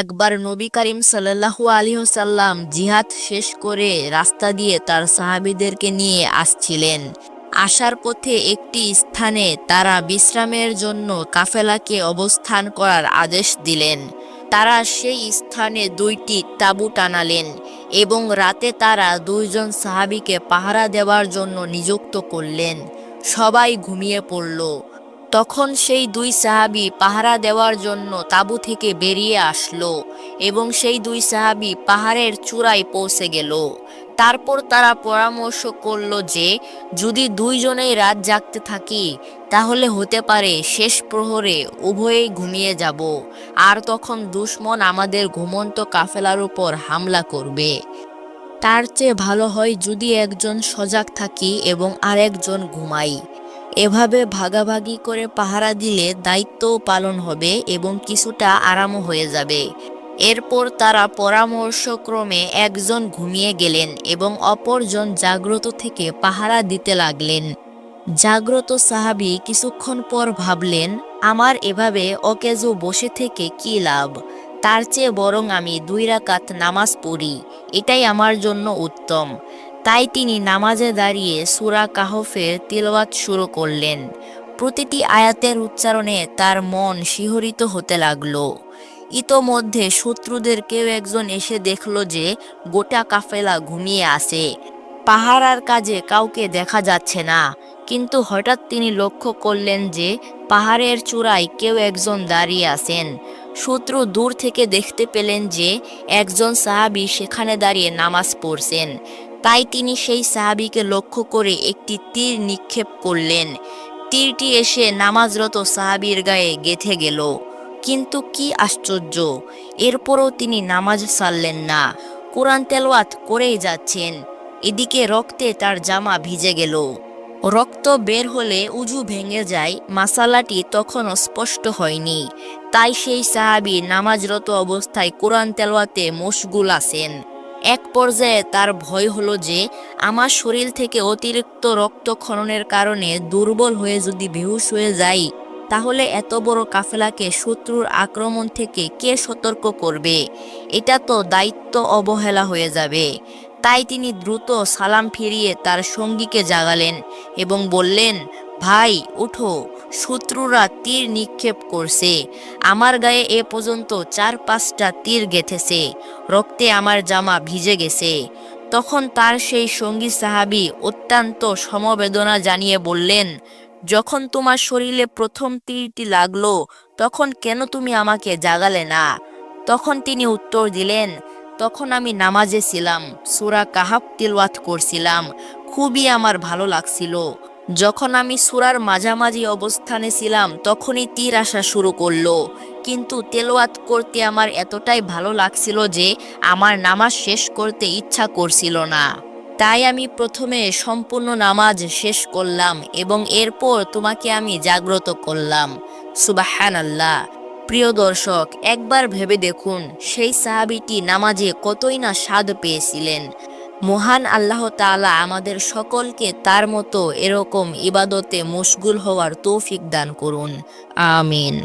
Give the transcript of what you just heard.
একবার নবী করিম সাল্লাল্লাহু আলাইহি ওয়াসাল্লাম জিহাদ শেষ করে রাস্তা দিয়ে তার সাহাবীদেরকে নিয়ে আসছিলেন। আসার পথে একটি স্থানে তারা বিশ্রামের জন্য কাফেলাকে অবস্থান করার আদেশ দিলেন। তারা সেই স্থানে দুইটি তাঁবু টানালেন এবং রাতে তারা দুইজন সাহাবীকে পাহারা দেওয়ার জন্য নিযুক্ত করলেন। সবাই ঘুমিয়ে পড়ল। তখন সেই দুই সাহাবী পাহারা দেওয়ার জন্য তাঁবু থেকে বেরিয়ে আসলো এবং সেই দুই সাহাবী পাহাড়ের চূড়ায় পৌঁছে গেল। তারপর তারা পরামর্শ করলো যে যদি দুইজনেই রাত জাগতে থাকি তাহলে হতে পারে শেষ প্রহরে উভয়েই ঘুমিয়ে যাব, আর তখন দুশমন আমাদের ঘুমন্ত কাফেলার উপর হামলা করবে। তার চেয়ে ভালো হয় যদি একজন সজাগ থাকি এবং আরেকজন ঘুমাই। এভাবে ভাগাভাগি করে পাহারা দিলে দায়িত্বও পালন হবে এবং কিছুটা আরামও হয়ে যাবে। এরপর তারা পরামর্শক্রমে একজন ঘুমিয়ে গেলেন এবং অপরজন জাগ্রত থেকে পাহারা দিতে লাগলেন। জাগ্রত সাহাবী কিছুক্ষণ পর ভাবলেন, আমার এভাবে অকেজো বসে থেকে কি লাভ? তার চেয়ে বরং আমি 2 রাকাত নামাজ পড়ি, এটাই আমার জন্য উত্তম। তাই তিনি নামাজে দাঁড়িয়ে সূরা কাহফের তিলাওয়াত শুরু করলেন। প্রতিটি আয়াতের উচ্চারণে তার মন শিহরিত হতে লাগলো। ইতোমধ্যে শত্রুদের কেউ একজন এসে দেখল যে গোটা কাফেলা ঘুমিয়ে আছে, পাহারার কাজে কাউকে দেখা যাচ্ছে না। কিন্তু হঠাৎ তিনি লক্ষ্য করলেন যে পাহাড়ের চূড়ায় কেউ একজন দাঁড়িয়ে আছেন। শত্রু দূর থেকে দেখতে পেলেন যে একজন সাহাবী সেখানে দাঁড়িয়ে নামাজ পড়ছেন। তাই তিনি সেই সাহাবীকে লক্ষ্য করে একটি তীর নিক্ষেপ করলেন। তীরটি এসে নামাজরত সাহাবীর গায়ে গেঁথে গেল। কিন্তু কি আশ্চর্য, এরপরও তিনি নামাজ ছাড়লেন না, কোরআন তেলাওয়াত করেই যাচ্ছেন। এদিকে রক্তে তার জামা ভিজে গেল। রক্ত বের হলে উজু ভেঙে যায়, মাসালাটি তখনও স্পষ্ট হয়নি। তাই সেই সাহাবী নামাজরত অবস্থায় কোরআন তেলাওয়াতে মশগুল আছেন। এক পর্যায়ে তার ভয় হলো যে আমার শরীর থেকে অতিরিক্ত রক্তক্ষরণের কারণে দুর্বল হয়ে যদি বেহুশ হয়ে যাই তাহলে এত বড় কাফেলাকে শত্রুর আক্রমণ থেকে কে সতর্ক করবে? এটা তো দায়িত্ব অবহেলা হয়ে যাবে। তাই তিনি দ্রুত সালাম ফিরিয়ে তার সঙ্গীকে জাগালেন এবং বললেন, ভাই উঠো, শত্রুরা তীর নিক্ষেপ করছে। আমার গায়ে এ পর্যন্ত 4-5টা তীর গেঁথেছে, রক্তে আমার জামা ভিজে গেছে। তখন তার সেই সঙ্গী সাহাবী অত্যন্ত সমবেদনা জানিয়ে বললেন, যখন তোমার শরীরে প্রথম তীরটি লাগলো তখন কেন তুমি আমাকে জাগালে না? তখন তিনি উত্তর দিলেন, তখন আমি নামাজে ছিলাম, সূরা কাহফ তিলাওয়াত করছিলাম, খুবই আমার ভালো লাগছিল। যখন আমি সূরার মাঝামাঝি অবস্থানে ছিলাম তখনই তীর আসা শুরু করলো, কিন্তু তেলাওয়াত করতে আমার এতটাই ভালো লাগছিল যে আমার নামাজ শেষ করতে ইচ্ছা করছিল না। তাই আমি প্রথমে সম্পূর্ণ নামাজ শেষ করলাম এবং এরপর তোমাকে আমি জাগ্রত করলাম। সুবহানাল্লাহ। প্রিয় দর্শক, একবার ভেবে দেখুন সেই সাহাবীটি নামাজে কতই না স্বাদ পেয়েছিলেন। মহান আল্লাহ তাআলা আমাদের সকলকে তার মতো এরকম ইবাদতে মশগুল হওয়ার তৌফিক দান করুন। আমিন।